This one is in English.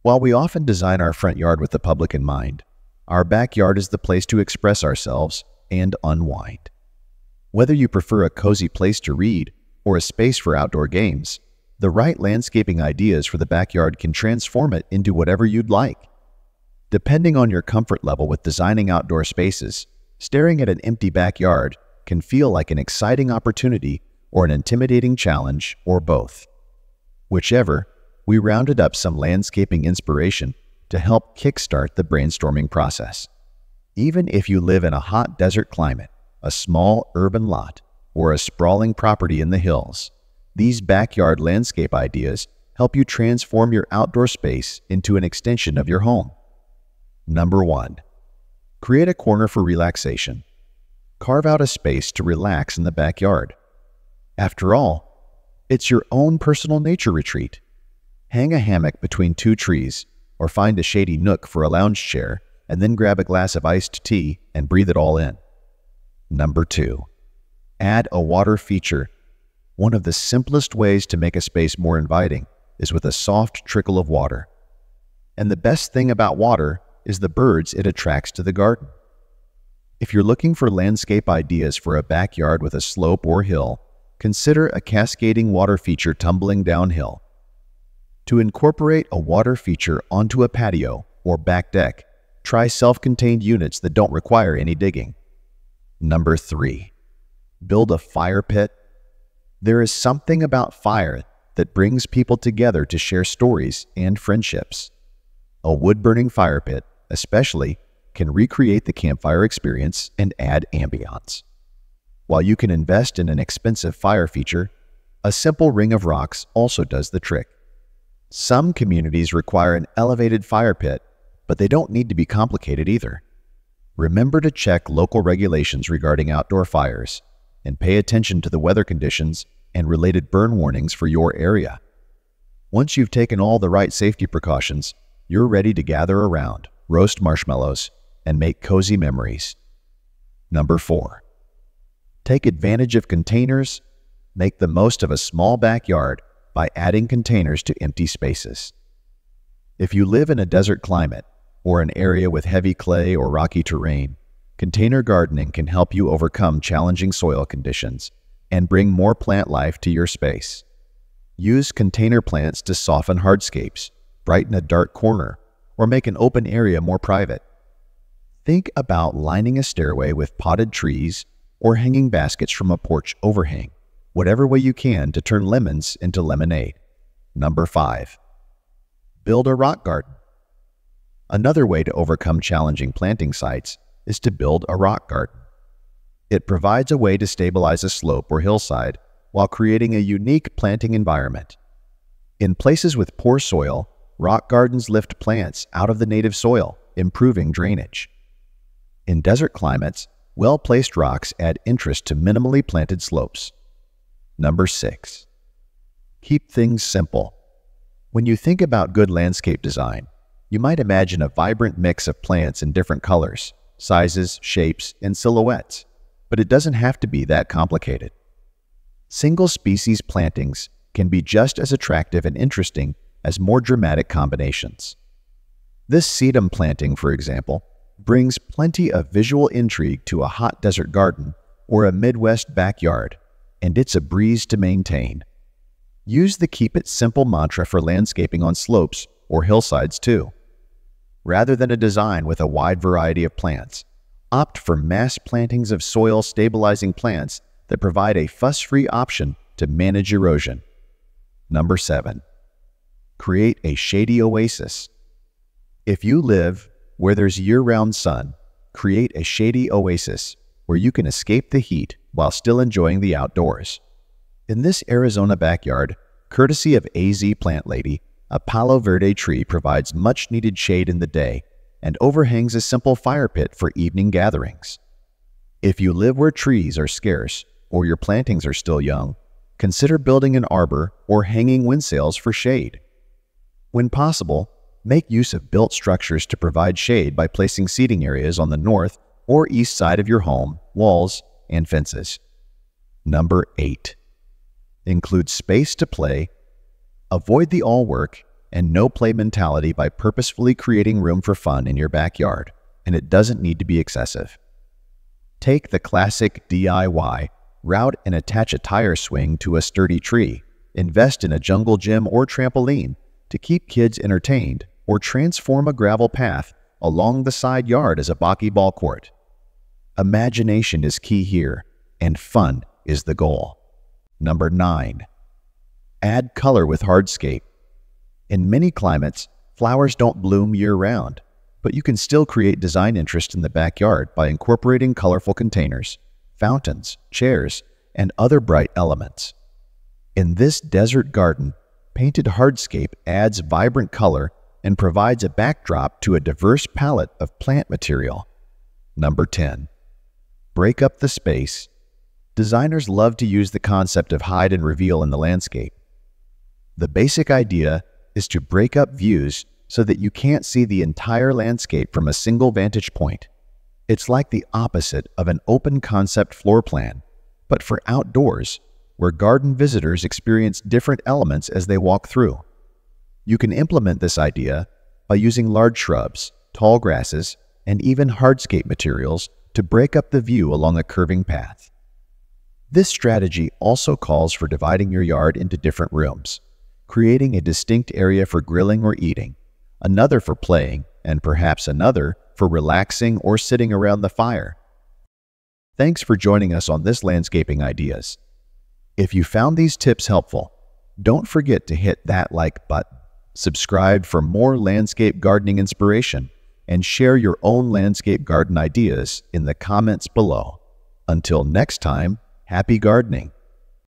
While we often design our front yard with the public in mind, our backyard is the place to express ourselves and unwind. Whether you prefer a cozy place to read or a space for outdoor games, the right landscaping ideas for the backyard can transform it into whatever you'd like. Depending on your comfort level with designing outdoor spaces, staring at an empty backyard can feel like an exciting opportunity or an intimidating challenge, or both. Whichever, we rounded up some landscaping inspiration to help kickstart the brainstorming process. Even if you live in a hot desert climate, a small urban lot, or a sprawling property in the hills, these backyard landscape ideas help you transform your outdoor space into an extension of your home. Number 1. Create a corner for relaxation. Carve out a space to relax in the backyard. After all, it's your own personal nature retreat. Hang a hammock between two trees, or find a shady nook for a lounge chair, and then grab a glass of iced tea and breathe it all in. Number 2. Add a water feature. One of the simplest ways to make a space more inviting is with a soft trickle of water. And the best thing about water is the birds it attracts to the garden. If you're looking for landscape ideas for a backyard with a slope or hill, consider a cascading water feature tumbling downhill. To incorporate a water feature onto a patio or back deck, try self-contained units that don't require any digging. Number 3. Build a fire pit. There is something about fire that brings people together to share stories and friendships. A wood-burning fire pit, especially, can recreate the campfire experience and add ambiance. While you can invest in an expensive fire feature, a simple ring of rocks also does the trick. Some communities require an elevated fire pit, but they don't need to be complicated either. Remember to check local regulations regarding outdoor fires and pay attention to the weather conditions and related burn warnings for your area. Once you've taken all the right safety precautions, you're ready to gather around, roast marshmallows, and make cozy memories. Number 4. Take advantage of containers. Make the most of a small backyard by adding containers to empty spaces. If you live in a desert climate or an area with heavy clay or rocky terrain, container gardening can help you overcome challenging soil conditions and bring more plant life to your space. Use container plants to soften hardscapes, brighten a dark corner, or make an open area more private. Think about lining a stairway with potted trees or hanging baskets from a porch overhang, whatever way you can to turn lemons into lemonade. Number 5. Build a rock garden. Another way to overcome challenging planting sites is to build a rock garden. It provides a way to stabilize a slope or hillside while creating a unique planting environment. In places with poor soil, rock gardens lift plants out of the native soil, improving drainage. In desert climates, well-placed rocks add interest to minimally planted slopes. Number 6. Keep things simple. When you think about good landscape design, you might imagine a vibrant mix of plants in different colors, sizes, shapes, and silhouettes, but it doesn't have to be that complicated. Single-species plantings can be just as attractive and interesting as more dramatic combinations. This sedum planting, for example, brings plenty of visual intrigue to a hot desert garden or a Midwest backyard, and it's a breeze to maintain. Use the Keep It Simple mantra for landscaping on slopes or hillsides too. Rather than a design with a wide variety of plants, opt for mass plantings of soil-stabilizing plants that provide a fuss-free option to manage erosion. Number 7. Create a shady oasis. If you live where there's year-round sun, create a shady oasis where you can escape the heat while still enjoying the outdoors. In this Arizona backyard, courtesy of AZ Plant Lady, a Palo Verde tree provides much-needed shade in the day and overhangs a simple fire pit for evening gatherings. If you live where trees are scarce or your plantings are still young, consider building an arbor or hanging windsails for shade. When possible, make use of built structures to provide shade by placing seating areas on the north or east side of your home, walls, and fences. Number 8. Include space to play. Avoid the all-work, and no-play mentality by purposefully creating room for fun in your backyard, and it doesn't need to be excessive. Take the classic DIY route and attach a tire swing to a sturdy tree. Invest in a jungle gym or trampoline to keep kids entertained, or transform a gravel path along the side yard as a bocce-ball court. Imagination is key here, and fun is the goal. Number 9. Add color with hardscape. In many climates, flowers don't bloom year-round, but you can still create design interest in the backyard by incorporating colorful containers, fountains, chairs, and other bright elements. In this desert garden, painted hardscape adds vibrant color and provides a backdrop to a diverse palette of plant material. Number 10. Break up the space. Designers love to use the concept of hide and reveal in the landscape. The basic idea is to break up views so that you can't see the entire landscape from a single vantage point. It's like the opposite of an open concept floor plan, but for outdoors, where garden visitors experience different elements as they walk through. You can implement this idea by using large shrubs, tall grasses, and even hardscape materials to break up the view along a curving path. This strategy also calls for dividing your yard into different rooms, creating a distinct area for grilling or eating, another for playing, and perhaps another for relaxing or sitting around the fire. Thanks for joining us on this Landscaping Ideas. If you found these tips helpful, don't forget to hit that like button, subscribe for more landscape gardening inspiration, and share your own landscape garden ideas in the comments below. Until next time, happy gardening!